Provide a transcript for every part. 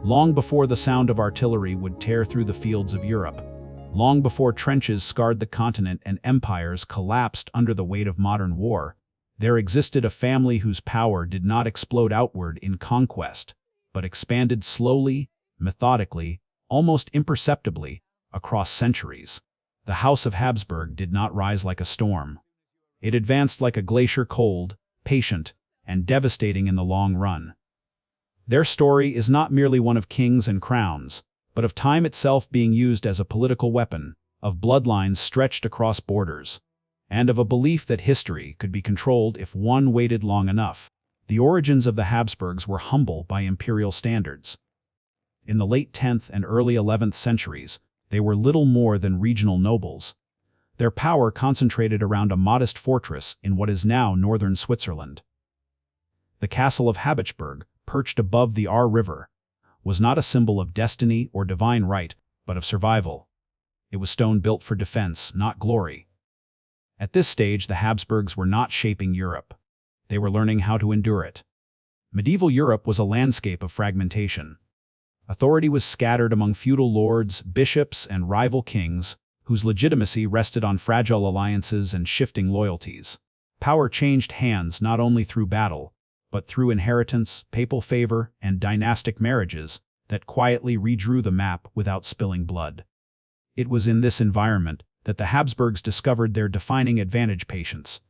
long before the sound of artillery would tear through the fields of Europe, long before trenches scarred the continent and empires collapsed under the weight of modern war, there existed a family whose power did not explode outward in conquest, but expanded slowly, methodically, almost imperceptibly, across centuries. The House of Habsburg did not rise like a storm. It advanced like a glacier, cold, patient, and devastating in the long run. Their story is not merely one of kings and crowns, but of time itself being used as a political weapon, of bloodlines stretched across borders, and of a belief that history could be controlled if one waited long enough. The origins of the Habsburgs were humble by imperial standards. In the late 10th and early 11th centuries, they were little more than regional nobles. Their power concentrated around a modest fortress in what is now northern Switzerland. The castle of Habsburg, perched above the Ahr River, was not a symbol of destiny or divine right, but of survival. It was stone built for defense, not glory. At this stage, the Habsburgs were not shaping Europe. They were learning how to endure it. Medieval Europe was a landscape of fragmentation. Authority was scattered among feudal lords, bishops, and rival kings, whose legitimacy rested on fragile alliances and shifting loyalties. Power changed hands not only through battle, but through inheritance, papal favor, and dynastic marriages that quietly redrew the map without spilling blood. It was in this environment that the Habsburgs discovered their defining advantage: patience.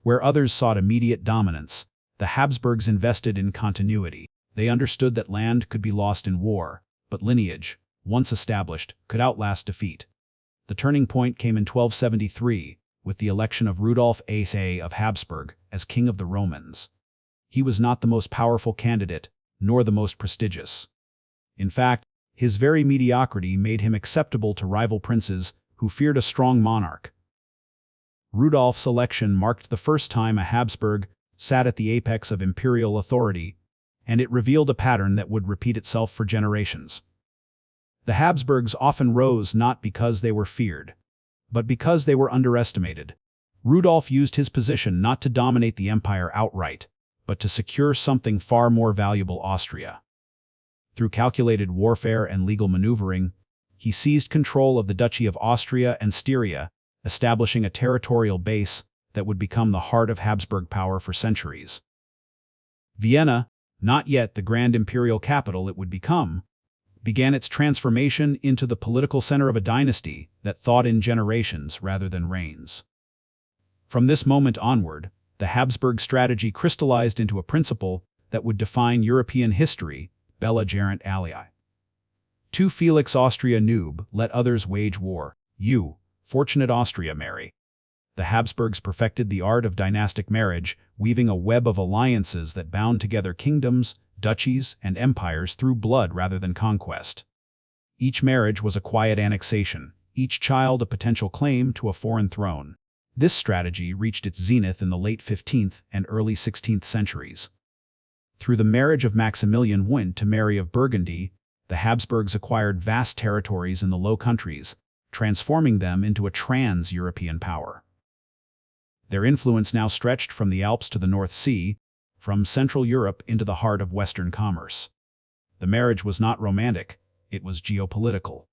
Where others sought immediate dominance, the Habsburgs invested in continuity. They understood that land could be lost in war, but lineage, once established, could outlast defeat. The turning point came in 1273, with the election of Rudolf II of Habsburg as King of the Romans. He was not the most powerful candidate, nor the most prestigious. In fact, his very mediocrity made him acceptable to rival princes who feared a strong monarch. Rudolf's election marked the first time a Habsburg sat at the apex of imperial authority, and it revealed a pattern that would repeat itself for generations. The Habsburgs often rose not because they were feared, but because they were underestimated. Rudolf used his position not to dominate the empire outright, but to secure something far more valuable: Austria. Through calculated warfare and legal maneuvering, he seized control of the Duchy of Austria and Styria, establishing a territorial base that would become the heart of Habsburg power for centuries. Vienna, not yet the grand imperial capital it would become, began its transformation into the political center of a dynasty that thought in generations rather than reigns. From this moment onward, the Habsburg strategy crystallized into a principle that would define European history: bella gerent alii. Tu Felix Austria nube, let others wage war. You, fortunate Austria, marry. The Habsburgs perfected the art of dynastic marriage, weaving a web of alliances that bound together kingdoms, duchies, and empires through blood rather than conquest. Each marriage was a quiet annexation, each child a potential claim to a foreign throne. This strategy reached its zenith in the late 15th and early 16th centuries. Through the marriage of Maximilian Wundt to Mary of Burgundy, the Habsburgs acquired vast territories in the Low Countries, transforming them into a trans-European power. Their influence now stretched from the Alps to the North Sea, from Central Europe into the heart of Western commerce. The marriage was not romantic, it was geopolitical.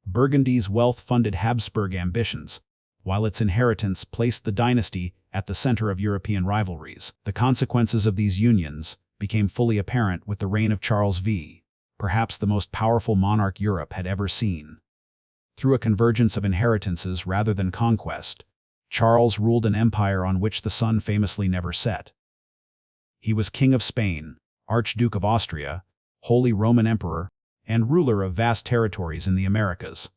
Burgundy's wealth funded Habsburg ambitions, while its inheritance placed the dynasty at the center of European rivalries. The consequences of these unions became fully apparent with the reign of Charles V, perhaps the most powerful monarch Europe had ever seen. Through a convergence of inheritances rather than conquest, Charles ruled an empire on which the sun famously never set. He was King of Spain, Archduke of Austria, Holy Roman Emperor, and ruler of vast territories in the Americas.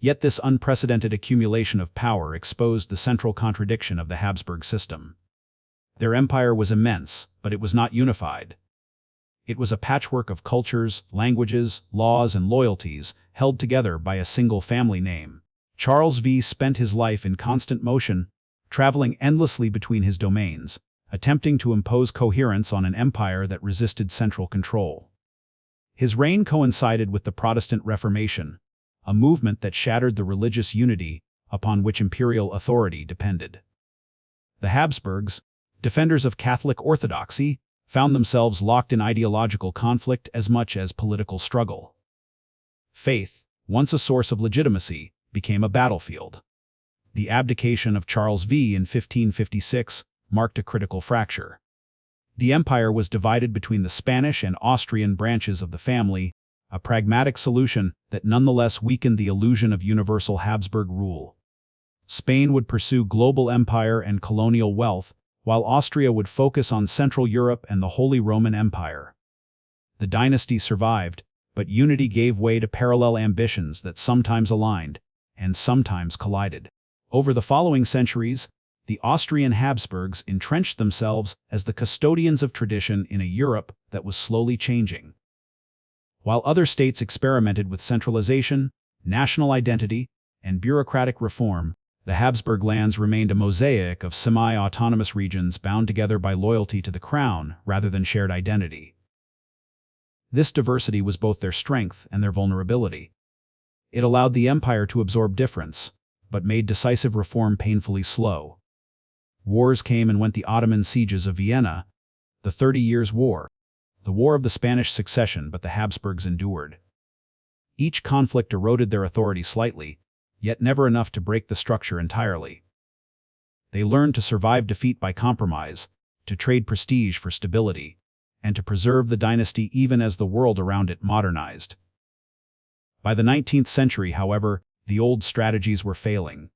Yet this unprecedented accumulation of power exposed the central contradiction of the Habsburg system. Their empire was immense, but it was not unified. It was a patchwork of cultures, languages, laws, and loyalties, held together by a single family name. Charles V spent his life in constant motion, traveling endlessly between his domains, attempting to impose coherence on an empire that resisted central control. His reign coincided with the Protestant Reformation, a movement that shattered the religious unity upon which imperial authority depended. The Habsburgs, defenders of Catholic orthodoxy, found themselves locked in ideological conflict as much as political struggle. Faith, once a source of legitimacy, became a battlefield. The abdication of Charles V in 1556 marked a critical fracture. The empire was divided between the Spanish and Austrian branches of the family, a pragmatic solution that nonetheless weakened the illusion of universal Habsburg rule. Spain would pursue global empire and colonial wealth, while Austria would focus on Central Europe and the Holy Roman Empire. The dynasty survived, but unity gave way to parallel ambitions that sometimes aligned and sometimes collided. Over the following centuries, the Austrian Habsburgs entrenched themselves as the custodians of tradition in a Europe that was slowly changing. While other states experimented with centralization, national identity, and bureaucratic reform, the Habsburg lands remained a mosaic of semi-autonomous regions bound together by loyalty to the crown rather than shared identity. This diversity was both their strength and their vulnerability. It allowed the empire to absorb difference, but made decisive reform painfully slow. Wars came and went: the Ottoman sieges of Vienna, the 30 Years' War, the War of the Spanish Succession, but the Habsburgs endured. Each conflict eroded their authority slightly, yet never enough to break the structure entirely. They learned to survive defeat by compromise, to trade prestige for stability, and to preserve the dynasty even as the world around it modernized. By the 19th century, however, the old strategies were failing.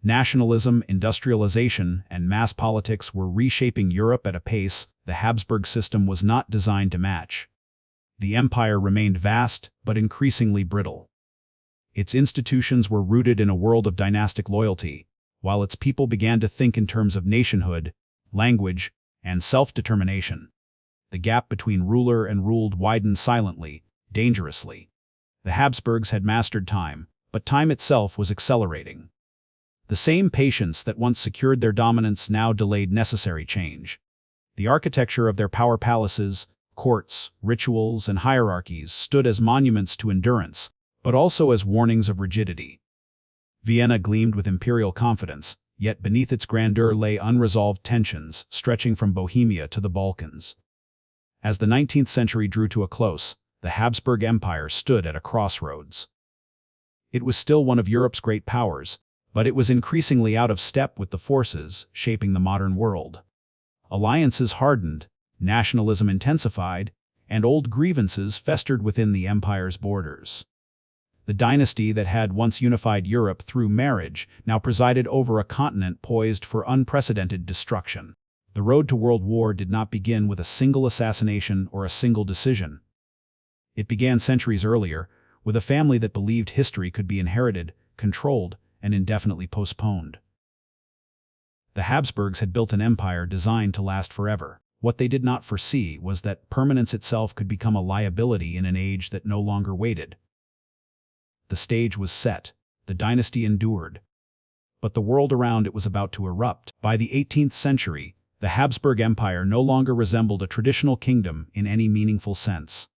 Nationalism, industrialization, and mass politics were reshaping Europe at a pace the Habsburg system was not designed to match. The empire remained vast, but increasingly brittle. Its institutions were rooted in a world of dynastic loyalty, while its people began to think in terms of nationhood, language, and self-determination. The gap between ruler and ruled widened silently, dangerously. The Habsburgs had mastered time, but time itself was accelerating. The same patience that once secured their dominance now delayed necessary change. The architecture of their power palaces, courts, rituals, and hierarchies stood as monuments to endurance, but also as warnings of rigidity. Vienna gleamed with imperial confidence, yet beneath its grandeur lay unresolved tensions stretching from Bohemia to the Balkans. As the 19th century drew to a close, the Habsburg Empire stood at a crossroads. It was still one of Europe's great powers, but it was increasingly out of step with the forces shaping the modern world. Alliances hardened, nationalism intensified, and old grievances festered within the empire's borders. The dynasty that had once unified Europe through marriage now presided over a continent poised for unprecedented destruction. The road to world war did not begin with a single assassination or a single decision. It began centuries earlier, with a family that believed history could be inherited, controlled, and indefinitely postponed. The Habsburgs had built an empire designed to last forever. What they did not foresee was that permanence itself could become a liability in an age that no longer waited. The stage was set, the dynasty endured, but the world around it was about to erupt. By the 18th century, the Habsburg Empire no longer resembled a traditional kingdom in any meaningful sense.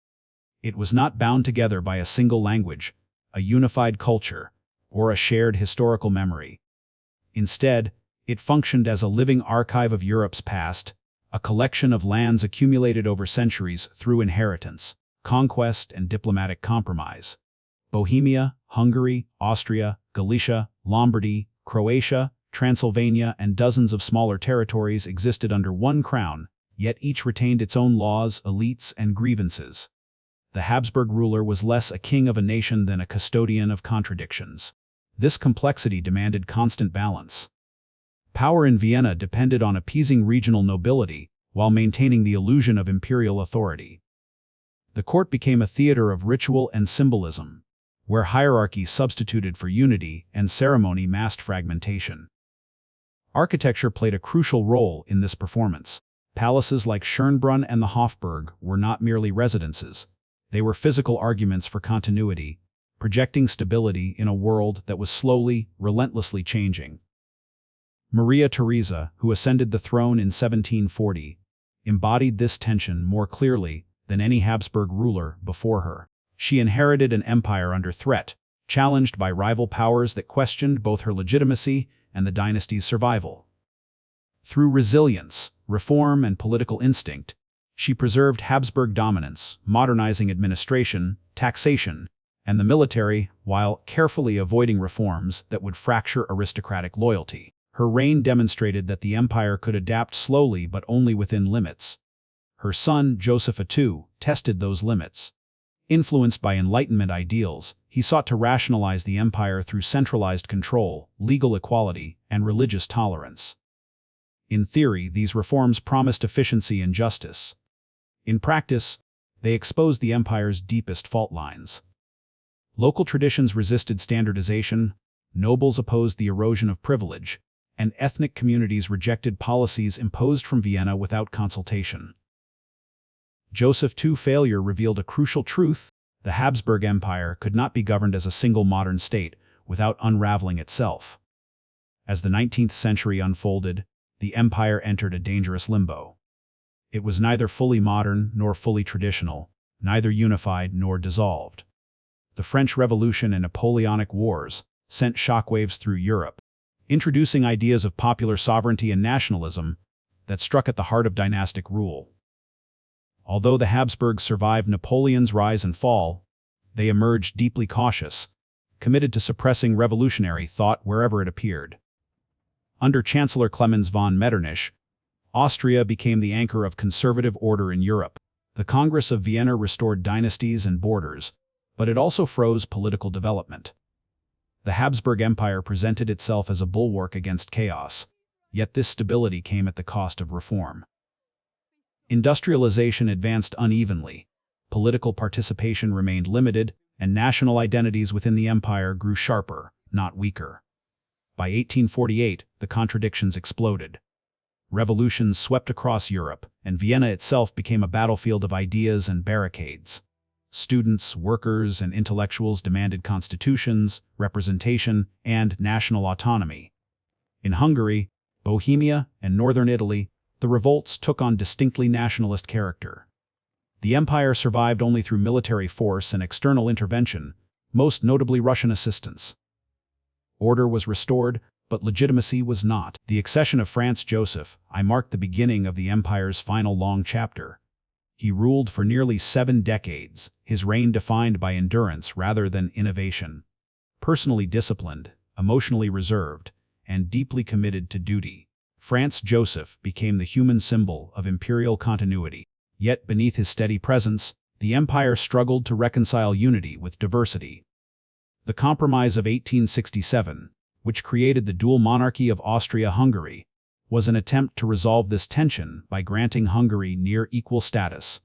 It was not bound together by a single language, a unified culture, or a shared historical memory. Instead, it functioned as a living archive of Europe's past, a collection of lands accumulated over centuries through inheritance, conquest, and diplomatic compromise. Bohemia, Hungary, Austria, Galicia, Lombardy, Croatia, Transylvania, and dozens of smaller territories existed under one crown, yet each retained its own laws, elites, and grievances. The Habsburg ruler was less a king of a nation than a custodian of contradictions. This complexity demanded constant balance. Power in Vienna depended on appeasing regional nobility while maintaining the illusion of imperial authority. The court became a theater of ritual and symbolism, where hierarchy substituted for unity and ceremony masked fragmentation. Architecture played a crucial role in this performance. Palaces like Schönbrunn and the Hofburg were not merely residences. They were physical arguments for continuity, projecting stability in a world that was slowly, relentlessly changing. Maria Theresa, who ascended the throne in 1740, embodied this tension more clearly than any Habsburg ruler before her. She inherited an empire under threat, challenged by rival powers that questioned both her legitimacy and the dynasty's survival. Through resilience, reform, and political instinct, She preserved Habsburg dominance, modernizing administration, taxation, and the military, while carefully avoiding reforms that would fracture aristocratic loyalty. Her reign demonstrated that the empire could adapt slowly but only within limits. Her son, Joseph II, tested those limits. Influenced by Enlightenment ideals, he sought to rationalize the empire through centralized control, legal equality, and religious tolerance. In theory, these reforms promised efficiency and justice. In practice, they exposed the empire's deepest fault lines. Local traditions resisted standardization, nobles opposed the erosion of privilege, and ethnic communities rejected policies imposed from Vienna without consultation. Joseph II's failure revealed a crucial truth: the Habsburg Empire could not be governed as a single modern state without unraveling itself. As the 19th century unfolded, the empire entered a dangerous limbo. It was neither fully modern nor fully traditional, neither unified nor dissolved. The French Revolution and Napoleonic Wars sent shockwaves through Europe, introducing ideas of popular sovereignty and nationalism that struck at the heart of dynastic rule. Although the Habsburgs survived Napoleon's rise and fall, they emerged deeply cautious, committed to suppressing revolutionary thought wherever it appeared. Under Chancellor Clemens von Metternich, Austria became the anchor of conservative order in Europe. The Congress of Vienna restored dynasties and borders, but it also froze political development. The Habsburg Empire presented itself as a bulwark against chaos, yet this stability came at the cost of reform. Industrialization advanced unevenly, political participation remained limited, and national identities within the empire grew sharper, not weaker. By 1848, the contradictions exploded. Revolutions swept across Europe, and Vienna itself became a battlefield of ideas and barricades. Students, workers, and intellectuals demanded constitutions, representation, and national autonomy. In Hungary, Bohemia, and northern Italy, the revolts took on distinctly nationalist character. The empire survived only through military force and external intervention, most notably Russian assistance. Order was restored, but legitimacy was not. The accession of Franz Joseph I marked the beginning of the empire's final long chapter. He ruled for nearly 7 decades, his reign defined by endurance rather than innovation. Personally disciplined, emotionally reserved, and deeply committed to duty, Franz Joseph became the human symbol of imperial continuity. Yet beneath his steady presence, the empire struggled to reconcile unity with diversity. The Compromise of 1867, which created the dual monarchy of Austria-Hungary, was an attempt to resolve this tension by granting Hungary near equal status.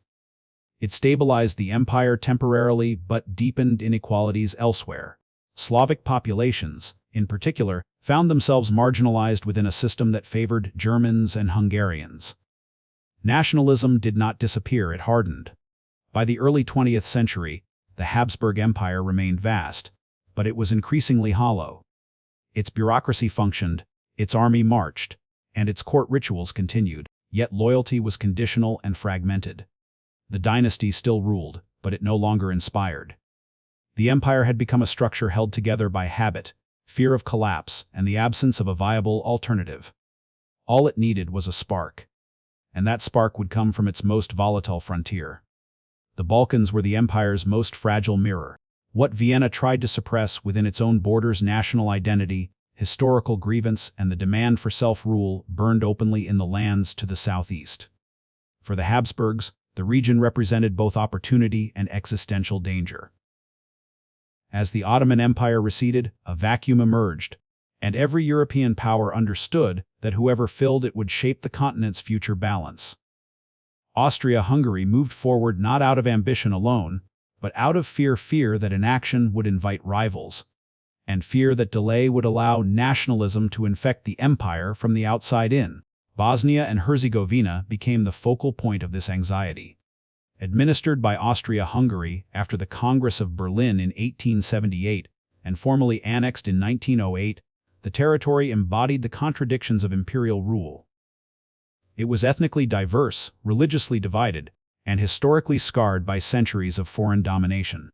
It stabilized the empire temporarily but deepened inequalities elsewhere. Slavic populations, in particular, found themselves marginalized within a system that favored Germans and Hungarians. Nationalism did not disappear, it hardened. By the early 20th century, the Habsburg Empire remained vast, but it was increasingly hollow. Its bureaucracy functioned, its army marched, and its court rituals continued, yet loyalty was conditional and fragmented. The dynasty still ruled, but it no longer inspired. The empire had become a structure held together by habit, fear of collapse, and the absence of a viable alternative. All it needed was a spark, and that spark would come from its most volatile frontier. The Balkans were the empire's most fragile mirror. What Vienna tried to suppress within its own borders: national identity, historical grievance, and the demand for self-rule, burned openly in the lands to the southeast. For the Habsburgs, the region represented both opportunity and existential danger. As the Ottoman Empire receded, a vacuum emerged, and every European power understood that whoever filled it would shape the continent's future balance. Austria-Hungary moved forward not out of ambition alone, but out of fear that inaction would invite rivals, and fear that delay would allow nationalism to infect the empire from the outside in. Bosnia and Herzegovina became the focal point of this anxiety. Administered by Austria-Hungary after the Congress of Berlin in 1878 and formally annexed in 1908, the territory embodied the contradictions of imperial rule. It was ethnically diverse, religiously divided, and historically scarred by centuries of foreign domination.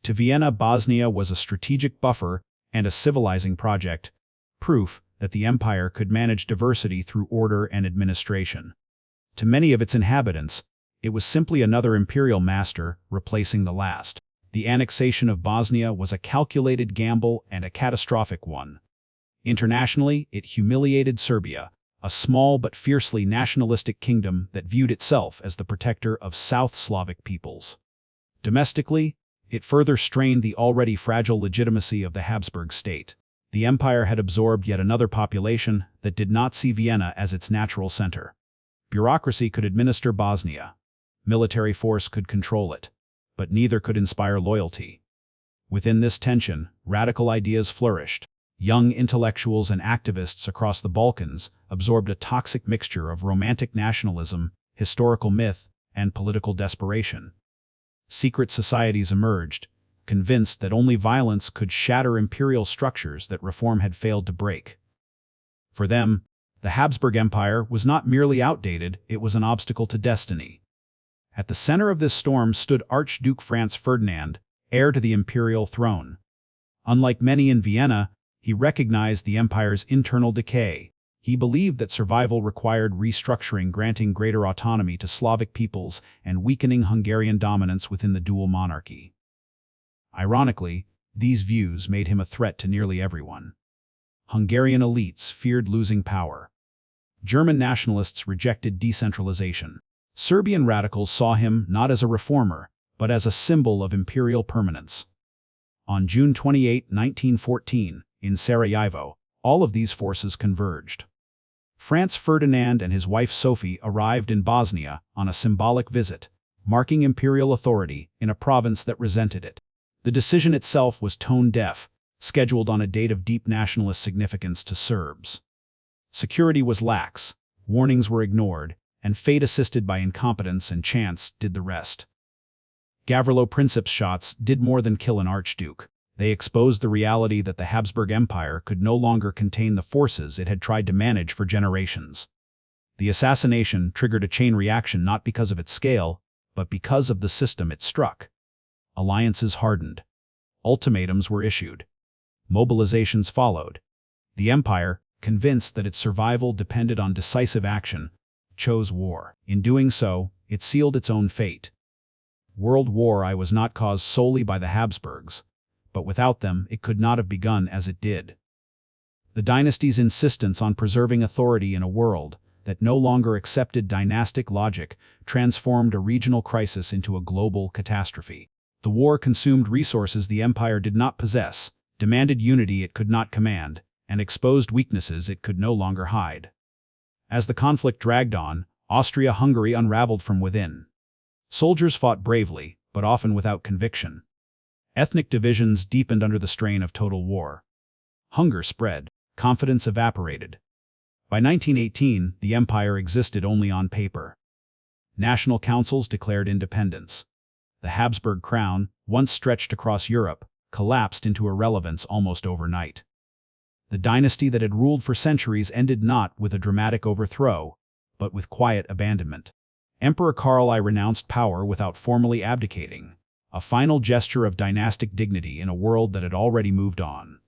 To Vienna, Bosnia was a strategic buffer and a civilizing project, proof that the empire could manage diversity through order and administration. To many of its inhabitants, It was simply another imperial master replacing the last. The annexation of Bosnia was a calculated gamble and a catastrophic one. Internationally, it humiliated Serbia, a small but fiercely nationalistic kingdom that viewed itself as the protector of South Slavic peoples. Domestically, it further strained the already fragile legitimacy of the Habsburg state. The empire had absorbed yet another population that did not see Vienna as its natural center. Bureaucracy could administer Bosnia. Military force could control it, but neither could inspire loyalty. Within this tension, radical ideas flourished. Young intellectuals and activists across the Balkans absorbed a toxic mixture of romantic nationalism, historical myth, and political desperation. Secret societies emerged, convinced that only violence could shatter imperial structures that reform had failed to break. For them, the Habsburg Empire was not merely outdated, it was an obstacle to destiny. At the center of this storm stood Archduke Franz Ferdinand, heir to the imperial throne. Unlike many in Vienna, he recognized the empire's internal decay. He believed that survival required restructuring, granting greater autonomy to Slavic peoples and weakening Hungarian dominance within the dual monarchy. Ironically, these views made him a threat to nearly everyone. Hungarian elites feared losing power. German nationalists rejected decentralization. Serbian radicals saw him not as a reformer, but as a symbol of imperial permanence. On June 28, 1914, in Sarajevo, all of these forces converged. Franz Ferdinand and his wife Sophie arrived in Bosnia on a symbolic visit, marking imperial authority in a province that resented it. The decision itself was tone-deaf, scheduled on a date of deep nationalist significance to Serbs. Security was lax, warnings were ignored, and fate assisted by incompetence and chance did the rest. Gavrilo Princip's shots did more than kill an archduke. They exposed the reality that the Habsburg Empire could no longer contain the forces it had tried to manage for generations. The assassination triggered a chain reaction not because of its scale, but because of the system it struck. Alliances hardened. Ultimatums were issued. Mobilizations followed. The empire, convinced that its survival depended on decisive action, chose war. In doing so, it sealed its own fate. World War I was not caused solely by the Habsburgs, but without them it could not have begun as it did. The dynasty's insistence on preserving authority in a world that no longer accepted dynastic logic transformed a regional crisis into a global catastrophe. The war consumed resources the empire did not possess, demanded unity it could not command, and exposed weaknesses it could no longer hide. As the conflict dragged on, Austria-Hungary unraveled from within. Soldiers fought bravely, but often without conviction. Ethnic divisions deepened under the strain of total war. Hunger spread, confidence evaporated. By 1918, the empire existed only on paper. National councils declared independence. The Habsburg crown, once stretched across Europe, collapsed into irrelevance almost overnight. The dynasty that had ruled for centuries ended not with a dramatic overthrow, but with quiet abandonment. Emperor Karl I renounced power without formally abdicating, a final gesture of dynastic dignity in a world that had already moved on.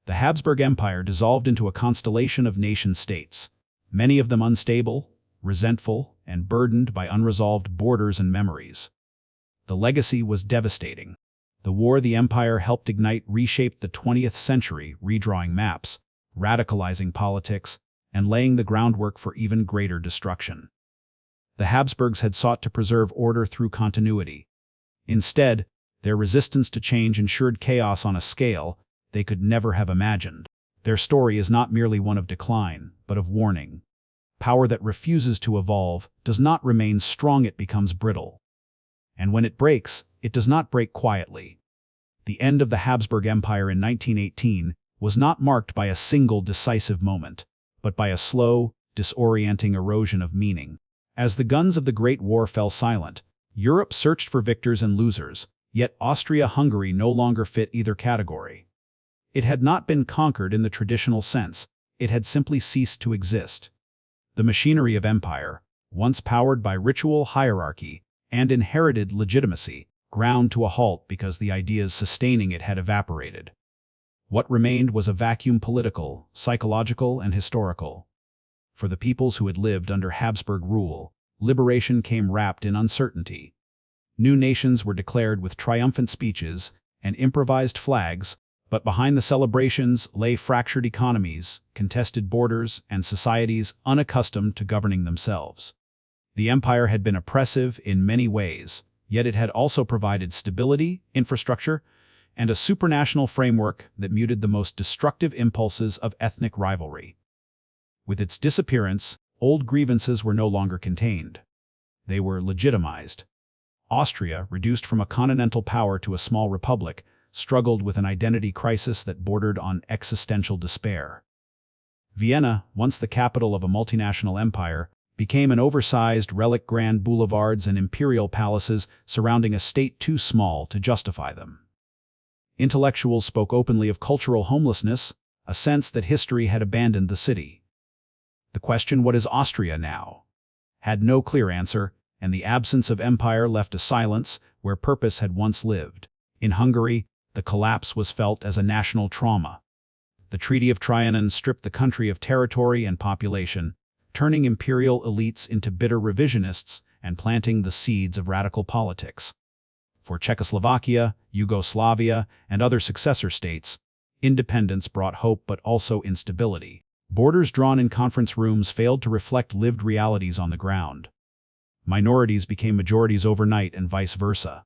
The Habsburg Empire dissolved into a constellation of nation-states, many of them unstable, resentful, and burdened by unresolved borders and memories. The legacy was devastating. The war the empire helped ignite reshaped the 20th century, redrawing maps, radicalizing politics, and laying the groundwork for even greater destruction. The Habsburgs had sought to preserve order through continuity. Instead, their resistance to change ensured chaos on a scale they could never have imagined. Their story is not merely one of decline, but of warning. Power that refuses to evolve does not remain strong, it becomes brittle. And when it breaks, it does not break quietly. The end of the Habsburg Empire in 1918 was not marked by a single decisive moment, but by a slow, disorienting erosion of meaning. As the guns of the Great War fell silent, Europe searched for victors and losers, yet Austria-Hungary no longer fit either category. It had not been conquered in the traditional sense, it had simply ceased to exist. The machinery of empire, once powered by ritual hierarchy and inherited legitimacy, ground to a halt because the ideas sustaining it had evaporated. What remained was a vacuum, political, psychological, and historical. For the peoples who had lived under Habsburg rule, liberation came wrapped in uncertainty. New nations were declared with triumphant speeches and improvised flags, but behind the celebrations lay fractured economies, contested borders, and societies unaccustomed to governing themselves. The empire had been oppressive in many ways, yet it had also provided stability, infrastructure, and a supranational framework that muted the most destructive impulses of ethnic rivalry. With its disappearance, old grievances were no longer contained. They were legitimized. Austria, reduced from a continental power to a small republic, struggled with an identity crisis that bordered on existential despair. Vienna, once the capital of a multinational empire, became an oversized relic, grand boulevards and imperial palaces surrounding a state too small to justify them. Intellectuals spoke openly of cultural homelessness, a sense that history had abandoned the city. The question, "What is Austria now?" had no clear answer, and the absence of empire left a silence where purpose had once lived. In Hungary, the collapse was felt as a national trauma. The Treaty of Trianon stripped the country of territory and population, turning imperial elites into bitter revisionists and planting the seeds of radical politics. For Czechoslovakia, Yugoslavia, and other successor states, independence brought hope but also instability. Borders drawn in conference rooms failed to reflect lived realities on the ground. Minorities became majorities overnight and vice versa.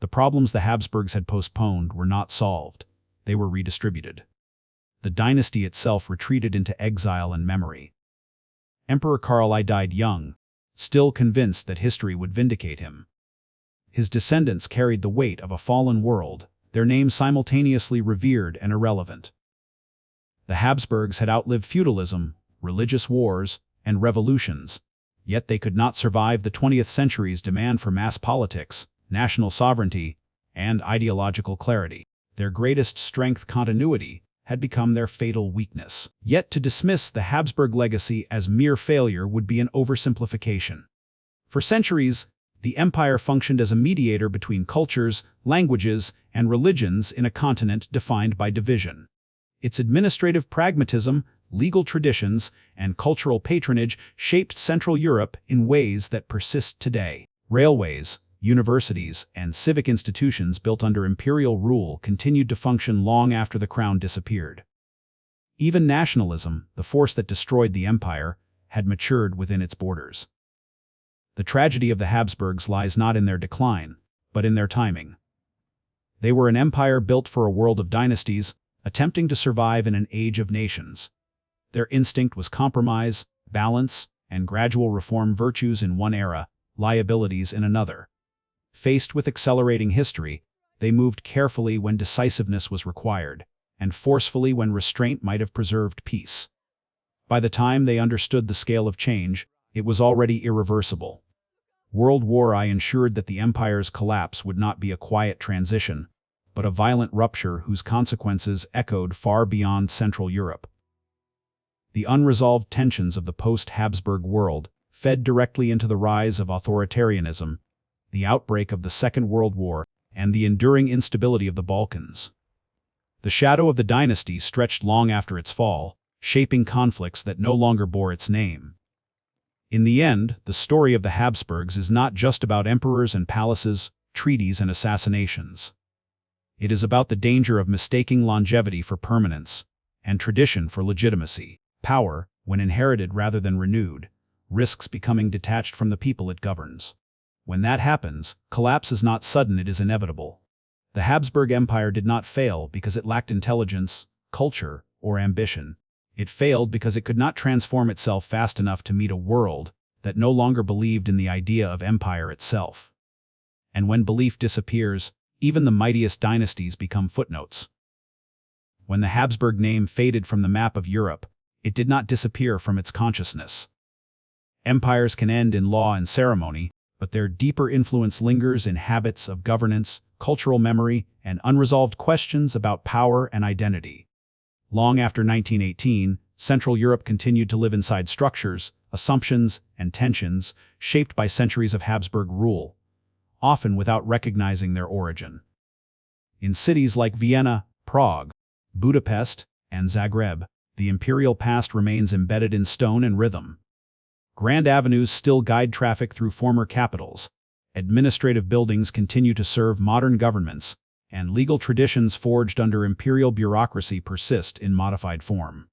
The problems the Habsburgs had postponed were not solved, they were redistributed. The dynasty itself retreated into exile and memory. Emperor Karl I died young, still convinced that history would vindicate him. His descendants carried the weight of a fallen world, their names simultaneously revered and irrelevant. The Habsburgs had outlived feudalism, religious wars, and revolutions, yet they could not survive the 20th century's demand for mass politics, national sovereignty, and ideological clarity. Their greatest strength, continuity, had become their fatal weakness. Yet to dismiss the Habsburg legacy as mere failure would be an oversimplification. For centuries, the empire functioned as a mediator between cultures, languages, and religions in a continent defined by division. Its administrative pragmatism, legal traditions, and cultural patronage shaped Central Europe in ways that persist today. Railways, universities, and civic institutions built under imperial rule continued to function long after the crown disappeared. Even nationalism, the force that destroyed the empire, had matured within its borders. The tragedy of the Habsburgs lies not in their decline, but in their timing. They were an empire built for a world of dynasties, attempting to survive in an age of nations. Their instinct was compromise, balance, and gradual reform, virtues in one era, liabilities in another. Faced with accelerating history, they moved carefully when decisiveness was required, and forcefully when restraint might have preserved peace. By the time they understood the scale of change, it was already irreversible. World War I ensured that the empire's collapse would not be a quiet transition, but a violent rupture whose consequences echoed far beyond Central Europe. The unresolved tensions of the post-Habsburg world fed directly into the rise of authoritarianism, the outbreak of the Second World War, and the enduring instability of the Balkans. The shadow of the dynasty stretched long after its fall, shaping conflicts that no longer bore its name. In the end, the story of the Habsburgs is not just about emperors and palaces, treaties and assassinations. It is about the danger of mistaking longevity for permanence, and tradition for legitimacy. Power, when inherited rather than renewed, risks becoming detached from the people it governs. When that happens, collapse is not sudden, it is inevitable. The Habsburg Empire did not fail because it lacked intelligence, culture, or ambition. It failed because it could not transform itself fast enough to meet a world that no longer believed in the idea of empire itself. And when belief disappears, even the mightiest dynasties become footnotes. When the Habsburg name faded from the map of Europe, it did not disappear from its consciousness. Empires can end in law and ceremony, but their deeper influence lingers in habits of governance, cultural memory, and unresolved questions about power and identity. Long after 1918, Central Europe continued to live inside structures, assumptions, and tensions shaped by centuries of Habsburg rule, often without recognizing their origin. In cities like Vienna, Prague, Budapest, and Zagreb, the imperial past remains embedded in stone and rhythm. Grand avenues still guide traffic through former capitals. Administrative buildings continue to serve modern governments, and legal traditions forged under imperial bureaucracy persist in modified form.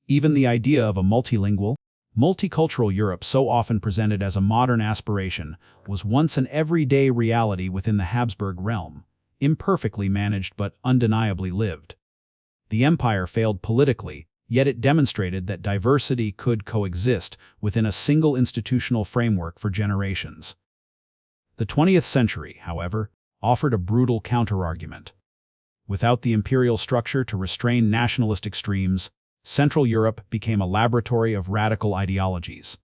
Even the idea of a multilingual, multicultural Europe, so often presented as a modern aspiration, was once an everyday reality within the Habsburg realm, imperfectly managed but undeniably lived. The empire failed politically, yet it demonstrated that diversity could coexist within a single institutional framework for generations. The 20th century, however, offered a brutal counterargument. Without the imperial structure to restrain nationalist extremes, Central Europe became a laboratory of radical ideologies.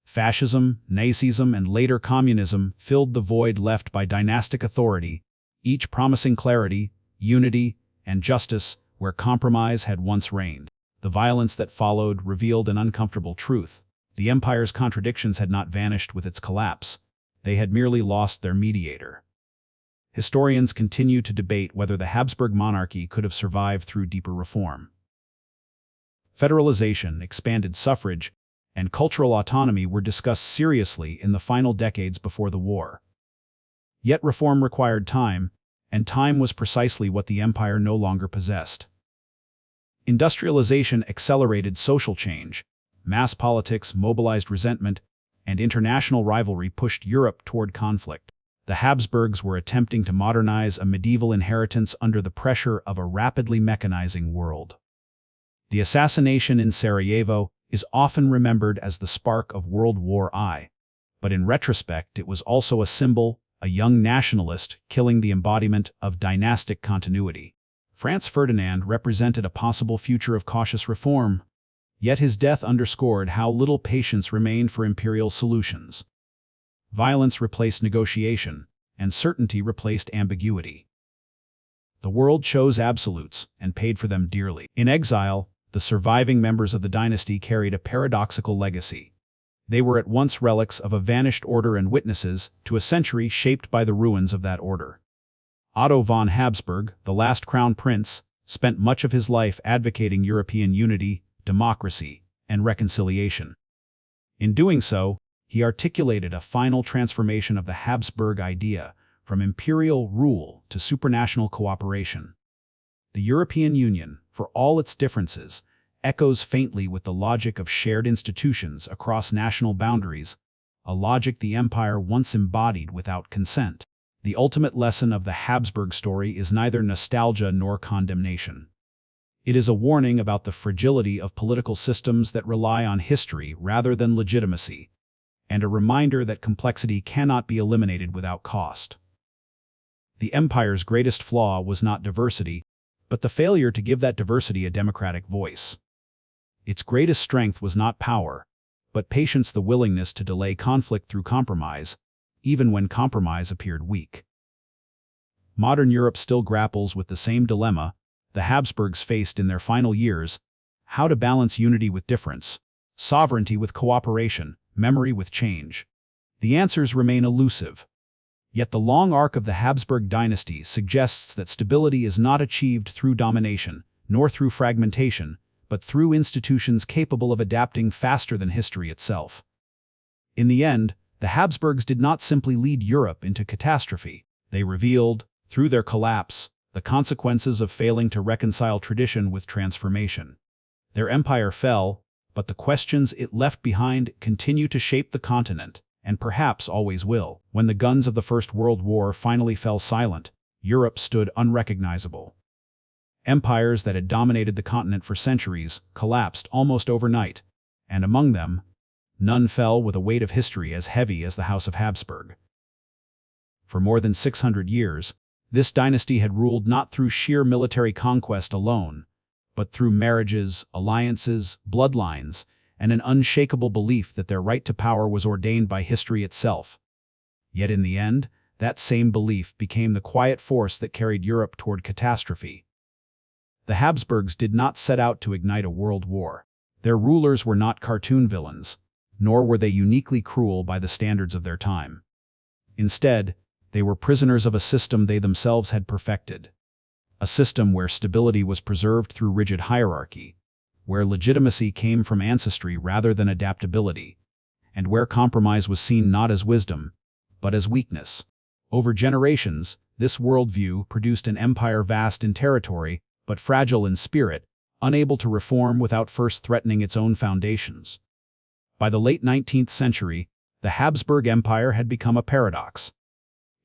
Fascism, Nazism, and later communism filled the void left by dynastic authority, each promising clarity, unity, and justice where compromise had once reigned. The violence that followed revealed an uncomfortable truth. The empire's contradictions had not vanished with its collapse. They had merely lost their mediator. Historians continue to debate whether the Habsburg monarchy could have survived through deeper reform. Federalization, expanded suffrage, and cultural autonomy were discussed seriously in the final decades before the war. Yet reform required time, and time was precisely what the empire no longer possessed. Industrialization accelerated social change, mass politics mobilized resentment, and international rivalry pushed Europe toward conflict. The Habsburgs were attempting to modernize a medieval inheritance under the pressure of a rapidly mechanizing world. The assassination in Sarajevo is often remembered as the spark of World War I, but in retrospect it was also a symbol, a young nationalist killing the embodiment of dynastic continuity. Franz Ferdinand represented a possible future of cautious reform, yet his death underscored how little patience remained for imperial solutions. Violence replaced negotiation, and certainty replaced ambiguity. The world chose absolutes and paid for them dearly. In exile, the surviving members of the dynasty carried a paradoxical legacy. They were at once relics of a vanished order and witnesses to a century shaped by the ruins of that order. Otto von Habsburg, the last crown prince, spent much of his life advocating European unity, democracy, and reconciliation. In doing so, he articulated a final transformation of the Habsburg idea from imperial rule to supranational cooperation. The European Union, for all its differences, echoes faintly with the logic of shared institutions across national boundaries, a logic the empire once embodied without consent. The ultimate lesson of the Habsburg story is neither nostalgia nor condemnation. It is a warning about the fragility of political systems that rely on history rather than legitimacy, and a reminder that complexity cannot be eliminated without cost. The empire's greatest flaw was not diversity, but the failure to give that diversity a democratic voice. Its greatest strength was not power, but patience, the willingness to delay conflict through compromise, even when compromise appeared weak. Modern Europe still grapples with the same dilemma the Habsburgs faced in their final years: how to balance unity with difference, sovereignty with cooperation, memory with change. The answers remain elusive. Yet the long arc of the Habsburg Dynasty suggests that stability is not achieved through domination, nor through fragmentation, but through institutions capable of adapting faster than history itself. In the end, the Habsburgs did not simply lead Europe into catastrophe. They revealed, through their collapse, the consequences of failing to reconcile tradition with transformation. Their empire fell, but the questions it left behind continue to shape the continent, and perhaps always will. When the guns of the First World War finally fell silent, Europe stood unrecognizable. Empires that had dominated the continent for centuries collapsed almost overnight, and among them, none fell with a weight of history as heavy as the House of Habsburg. For more than 600 years, this dynasty had ruled not through sheer military conquest alone, but through marriages, alliances, bloodlines, and an unshakable belief that their right to power was ordained by history itself. Yet in the end, that same belief became the quiet force that carried Europe toward catastrophe. The Habsburgs did not set out to ignite a world war. Their rulers were not cartoon villains, nor were they uniquely cruel by the standards of their time. Instead, they were prisoners of a system they themselves had perfected. A system where stability was preserved through rigid hierarchy, where legitimacy came from ancestry rather than adaptability, and where compromise was seen not as wisdom, but as weakness. Over generations, this worldview produced an empire vast in territory, but fragile in spirit, unable to reform without first threatening its own foundations. By the late 19th century, the Habsburg Empire had become a paradox.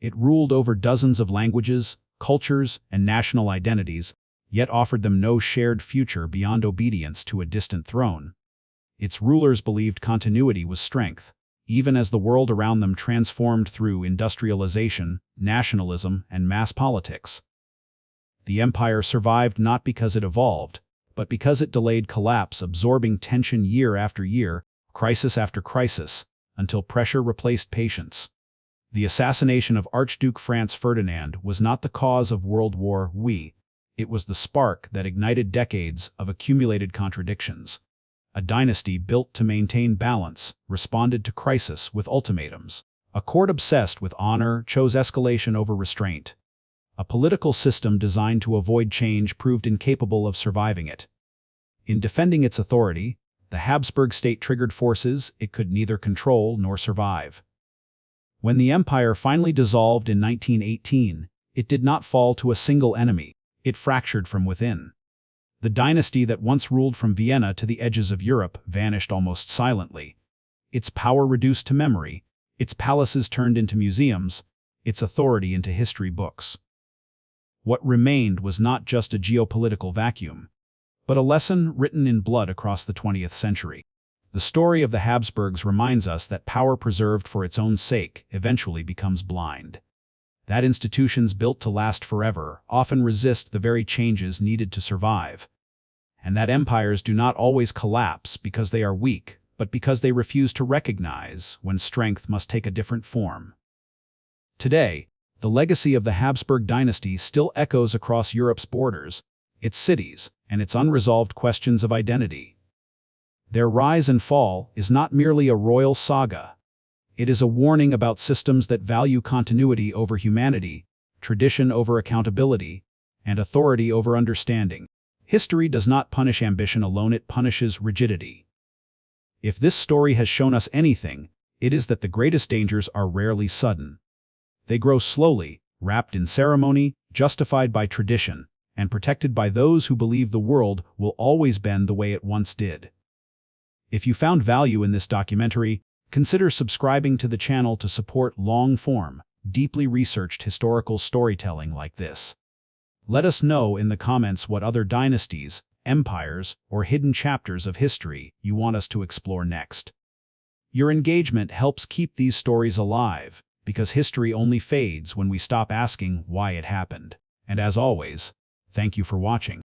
It ruled over dozens of languages, cultures, and national identities, yet offered them no shared future beyond obedience to a distant throne. Its rulers believed continuity was strength, even as the world around them transformed through industrialization, nationalism, and mass politics. The empire survived not because it evolved, but because it delayed collapse, absorbing tension year after year, crisis after crisis, until pressure replaced patience. The assassination of Archduke Franz Ferdinand was not the cause of World War I. It was the spark that ignited decades of accumulated contradictions. A dynasty built to maintain balance responded to crisis with ultimatums. A court obsessed with honor chose escalation over restraint. A political system designed to avoid change proved incapable of surviving it. In defending its authority, the Habsburg state triggered forces it could neither control nor survive. When the empire finally dissolved in 1918, it did not fall to a single enemy, it fractured from within. The dynasty that once ruled from Vienna to the edges of Europe vanished almost silently. Its power reduced to memory, its palaces turned into museums, its authority into history books. What remained was not just a geopolitical vacuum, but a lesson written in blood across the 20th century. The story of the Habsburgs reminds us that power preserved for its own sake eventually becomes blind. That institutions built to last forever often resist the very changes needed to survive. And that empires do not always collapse because they are weak, but because they refuse to recognize when strength must take a different form. Today, the legacy of the Habsburg dynasty still echoes across Europe's borders, its cities, and its unresolved questions of identity. Their rise and fall is not merely a royal saga. It is a warning about systems that value continuity over humanity, tradition over accountability, and authority over understanding. History does not punish ambition alone, it punishes rigidity. If this story has shown us anything, it is that the greatest dangers are rarely sudden. They grow slowly, wrapped in ceremony, justified by tradition, and protected by those who believe the world will always bend the way it once did. If you found value in this documentary, consider subscribing to the channel to support long-form, deeply researched historical storytelling like this. Let us know in the comments what other dynasties, empires, or hidden chapters of history you want us to explore next. Your engagement helps keep these stories alive, because history only fades when we stop asking why it happened. And as always, thank you for watching.